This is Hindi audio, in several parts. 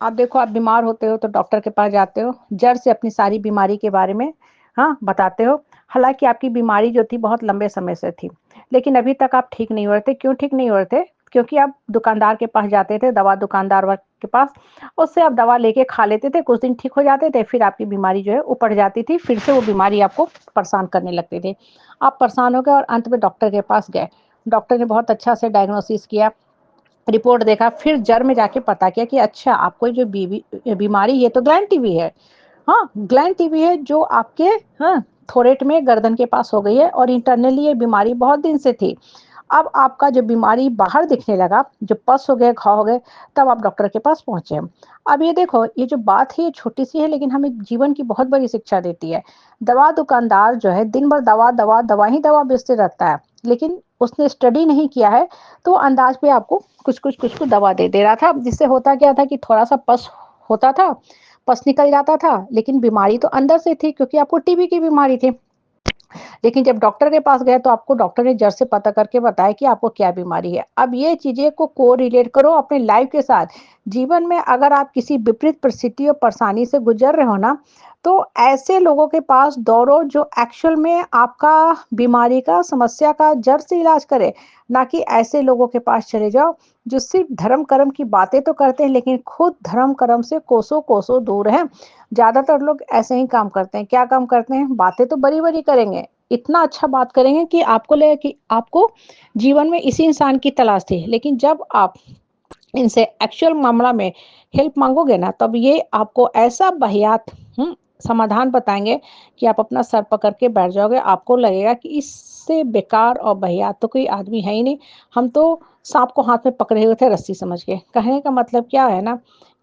आप देखो आप बीमार होते हो तो डॉक्टर के पास जाते हो, जड़ से अपनी सारी बीमारी के बारे में हाँ, बताते हो। हालाँकि आपकी बीमारी जो थी बहुत लंबे समय से थी, लेकिन अभी तक आप ठीक नहीं हो रहे थे। क्यों ठीक नहीं हो रहे थे? क्योंकि आप दुकानदार के पास जाते थे, दवा दुकानदार के पास, उससे आप दवा लेके खा लेते थे, कुछ दिन ठीक हो जाते थे, फिर आपकी बीमारी जो है उपड़ जाती थी, फिर से वो बीमारी आपको परेशान करने लगती थी। आप परेशान हो गए और अंत में डॉक्टर के पास गए। डॉक्टर ने बहुत अच्छा से डायग्नोसिस किया, रिपोर्ट देखा, फिर जड़ में जाके पता किया कि अच्छा आपको जो बीमारी ये तो ग्लैंड टीबी है। हाँ, ग्लैंड टीबी है जो आपके हाँ, थोरेट में गर्दन के पास हो गई है और इंटरनली ये बीमारी बहुत दिन से थी। अब आपका जो बीमारी बाहर दिखने लगा, जो पस हो गए, घाव हो गए, तब आप डॉक्टर के पास पहुँचे। अब ये देखो, ये जो बात है ये छोटी-सी है लेकिन हमें जीवन की बहुत बड़ी शिक्षा देती है। दवा दुकानदार जो है दिन भर दवा, दवा, दवा ही दवा बेचते रहता है, लेकिन उसने स्टडी नहीं किया है, तो अंदाज़ पे आपको कुछ-कुछ, कुछ-कुछ दवा दे रहा था, जिससे होता क्या था कि थोड़ा-सा पस होता था, पस निकल जाता था, लेकिन बीमारी तो अंदर से थी क्योंकि आपको टीबी की बीमारी थी। लेकिन जब डॉक्टर के पास गए तो आपको डॉक्टर ने जड़ से पता करके बताया कि आपको क्या बीमारी है। अब ये चीज़ें को कोरिलेट करो अपने लाइफ के साथ। जीवन में अगर आप किसी विपरीत परिस्थिति और परेशानी से गुज़र रहे हो ना, तो ऐसे लोगों के पास दौड़ो जो एक्चुअल में आपका बीमारी का, समस्या का जड़ से इलाज करे, ना कि ऐसे लोगों के पास चले जाओ जो सिर्फ़ धर्म-कर्म की बातें तो करते हैं लेकिन खुद धर्म-कर्म से कोसों-कोसों दूर हैं। ज़्यादातर लोग ऐसे ही काम करते हैं। क्या काम करते हैं? बातें तो बड़ी-बड़ी करेंगे, इतना अच्छा बात करेंगे कि आपको लगे कि आपको जीवन में इसी इंसान की तलाश थी। लेकिन जब आप इनसे एक्चुअल मामला में हेल्प माँगोगे ना, तब ये आपको ऐसा वाहियात समाधान बताएँगे कि आप अपना सर पकड़ के बैठ जाओगे। आपको लगेगा कि इससे बेकार और वाहियात तो कोई आदमी है ही नहीं। हम तो साँप को हाथ में पकड़े हुए थे रस्सी समझ के। कहने का मतलब क्या है ना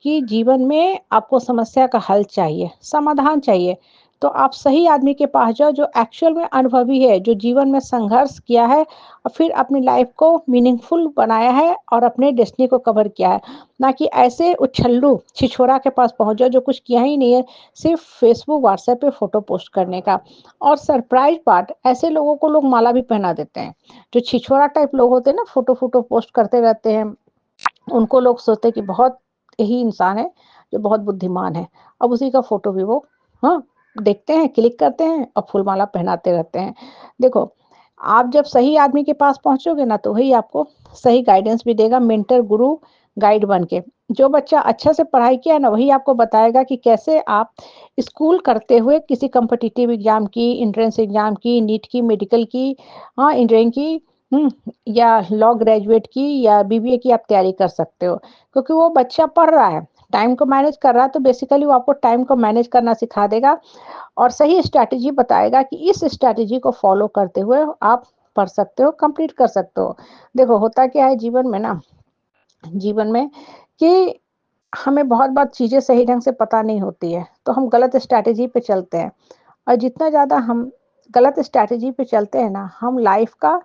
कि जीवन में आपको समस्या का हल चाहिए, समाधान चाहिए। तो आप सही आदमी के पास जाओ जो एक्चुअल में अनुभवी है, जो जीवन में संघर्ष किया है और फिर अपनी लाइफ को मीनिंगफुल बनाया है और अपने डेस्टिनी को कवर किया है। ना कि ऐसे उछल्लू छिछोरा के पास पहुँच जाओ जो कुछ किया ही नहीं है, सिर्फ़ फेसबुक, व्हाट्सएप पे फ़ोटो पोस्ट करने का। और सरप्राइज़ पार्ट ऐसे लोगों को लोग माला भी पहना देते हैं। जो छिछोरा टाइप लोग होते हैं ना फ़ोटो पोस्ट करते रहते हैं, उनको लोग सोचते हैं कि बहुत ही इंसान है, जो बहुत बुद्धिमान है। अब उसी का फ़ोटो भी वो हाँ, देखते हैं, क्लिक करते हैं और फूलमाला पहनाते रहते हैं। देखो, आप जब सही आदमी के पास पहुँचोगे ना, तो वही आपको सही गाइडेंस भी देगा, मेंटर, गुरु, गाइड बन के। जो बच्चा अच्छे से पढ़ाई किया है ना, वही आपको बताएगा कि कैसे आप स्कूल करते हुए किसी कॉम्पिटिटिव एग्ज़ाम की, एंट्रेंस एग्ज़ाम की, नीट की, मेडिकल की इंजीनियरिंग की हुँ, या लॉ ग्रेजुएट की या बीबीए की आप तैयारी कर सकते हो। क्योंकि वो बच्चा पढ़ रहा है, टाइम को मैनेज कर रहा है, तो बेसिकली वो आपको टाइम को मैनेज करना सिखा देगा और सही स्ट्रैटेजी बताएगा कि इस स्ट्रैटेजी को फ़ॉलो करते हुए आप पढ़ सकते हो, कंप्लीट कर सकते हो। देखो होता क्या है जीवन में ना, जीवन में कि हमें बहुत बार चीज़ें सही ढंग से पता नहीं होती है, तो हम गलत स्ट्रैटेजी पे चलते हैं और जितना ज़्यादा हम गलत स्ट्रैटेजी पे चलते हैं ना, हम लाइफ़ का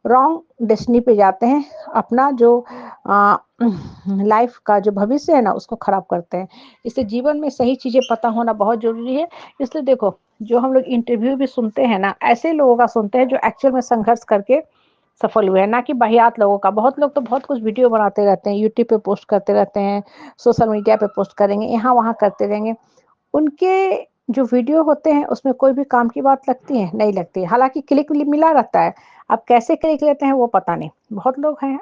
रॉन्ग डेस्टिनी पे जाते हैं। अपना जो अ, लाइफ़ का जो भविष्य है ना, उसको खराब करते हैं। इसलिए जीवन में सही चीज़ें पता होना बहुत ज़रूरी है। इसलिए देखो, जो हम लोग इंटरव्यू भी सुनते हैं ना, ऐसे लोगों का सुनते हैं जो एक्चुअल में संघर्ष करके सफल हुए हैं, ना कि वाहियात लोगों का। बहुत लोग तो बहुत कुछ वीडियो बनाते रहते हैं, यूट्यूब पे पोस्ट करते रहते हैं, सोशल मीडिया पे पोस्ट करेंगे, यहाँ-वहाँ करते रहेंगे। उनके जो वीडियो होते हैं उसमें कोई भी काम की बात लगती है? नहीं लगती। हालाँकि क्लिक मिला रहता है। अब कैसे क्लिक लेते हैं वो पता नहीं। बहुत लोग हैं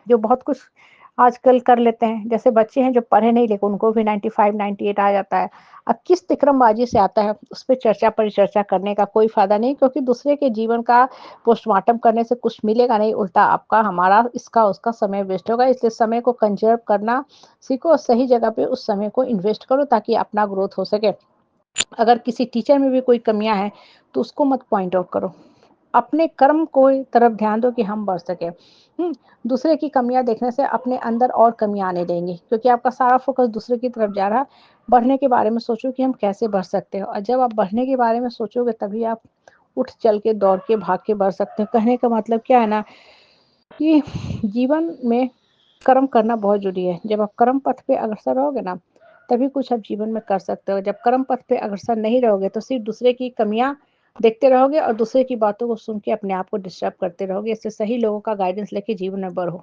जो बहुत कुछ आजकल कर लेते हैं। जैसे बच्चे हैं जो पढ़े नहीं लेकिन उनको भी 95, 98 आ जाता है। अब किस तिकड़मबाज़ी से आता है उस पे चर्चा परिचर्चा करने का कोई फ़ायदा नहीं, क्योंकि दूसरे के जीवन का पोस्टमार्टम करने से कुछ मिलेगा नहीं, उल्टा आपका, हमारा, इसका, उसका समय वेस्ट होगा। इसलिए समय को कंज़र्व करना सीखो और सही जगह पे उस समय को इन्वेस्ट करो ताकि अपना ग्रोथ हो सके। अगर किसी टीचर में भी कोई कमियाँ हैं, तो उसको मत पॉइंट आउट करो। अपने कर्म को तरफ ध्यान दो कि हम बढ़ सकें। दूसरे की कमियाँ देखने से अपने अंदर और कमियाँ आने देंगी, क्योंकि आपका सारा फ़ोकस दूसरे की तरफ जा रहा है। बढ़ने के बारे में सोचो कि हम कैसे बढ़ सकते हैं और जब आप बढ़ने के बारे में सोचोगे तभी आप उठ, चल के, दौड़ के, भाग के बढ़ सकते हैं। कहने का मतलब क्या है ना कि जीवन में कर्म करना बहुत ज़रूरी है। जब आप कर्म पथ पे अग्रसर रहोगे ना, तभी कुछ आप जीवन में कर सकते हो। जब कर्म पथ पे अग्रसर नहीं रहोगे, तो सिर्फ़ दूसरे की कमियाँ देखते रहोगे और दूसरे की बातों को सुन के अपने आप को डिस्टर्ब करते रहोगे। इससे सही लोगों का गाइडेंस लेके जीवन में बढ़ो।